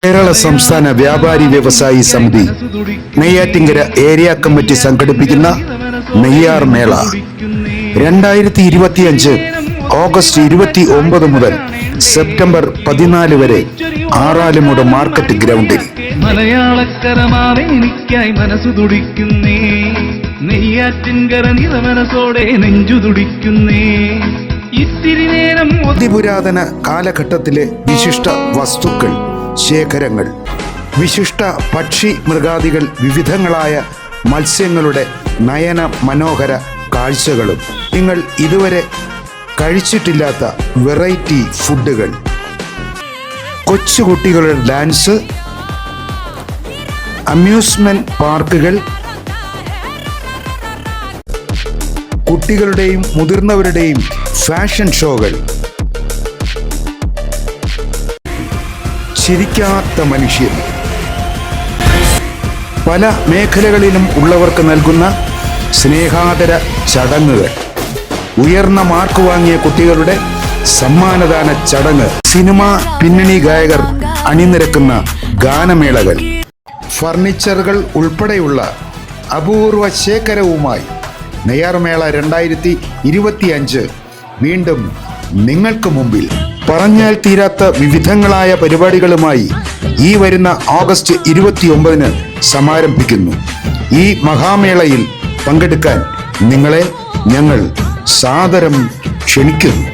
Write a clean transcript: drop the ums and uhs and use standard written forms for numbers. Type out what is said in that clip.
കേരള സംസ്ഥാന വ്യാപാരി വ്യവസായി സമിതി നെയ്യാറ്റിങ്കര ഏരിയ കമ്മിറ്റി സംഘടിപ്പിക്കുന്ന നെയ്യാർ മേള 2025 ഓഗസ്റ്റ് 29 മുതൽ സെപ്റ്റംബർ 14 വരെ ആറാലുമൂട് മാർക്കറ്റ് ഗ്രൗണ്ടിൽ. മലയാളക്കരമാവെനിക്കായി മനസ്സു തുടിക്കുന്നേ, നെയ്യാറ്റിൻകര നിറമനസോടെ നെഞ്ചു തുടിക്കുന്നേ. ഇത്തിരി നേരം അതിപുരാതന കാലഘട്ടത്തിലെ വിശിഷ്ട വസ്തുക്കൾ ശേഖരങ്ങൾ, വിശിഷ്ട പക്ഷി മൃഗാദികൾ, വിവിധങ്ങളായ മത്സ്യങ്ങളുടെ നയന മനോഹര കാഴ്ചകളും, നിങ്ങൾ ഇതുവരെ കഴിച്ചിട്ടില്ലാത്ത വെറൈറ്റി ഫുഡുകൾ, കൊച്ചുകുട്ടികളുടെ ഡാൻസ്, അമ്യൂസ്മെന്റ് പാർക്കുകൾ, കുട്ടികളുടെയും മുതിർന്നവരുടെയും ഫാഷൻ ഷോകൾ, ചിരിക്കാത്ത മനുഷ്യർ, പല മേഖലകളിലും ഉള്ളവർക്ക് നൽകുന്ന സ്നേഹാദര ചടങ്ങുകൾ, ഉയർന്ന മാർക്ക് വാങ്ങിയ കുട്ടികളുടെ സമ്മാനദാന ചടങ്ങ്, സിനിമ പിന്നണി ഗായകർ അണിനിരക്കുന്ന ഗാനമേളകൾ, ഫർണിച്ചറുകൾ ഉൾപ്പെടെയുള്ള അപൂർവ ശേഖരവുമായി നെയ്യാർമേള 2025 വീണ്ടും നിങ്ങൾക്ക് മുമ്പിൽ. പറഞ്ഞാൽ തീരാത്ത വിവിധങ്ങളായ പരിപാടികളുമായി ഈ വരുന്ന ഓഗസ്റ്റ് 29 സമാരംഭിക്കുന്നു. ഈ മഹാമേളയിൽ പങ്കെടുക്കാൻ നിങ്ങളെ ഞങ്ങൾ സാദരം ക്ഷണിക്കുന്നു.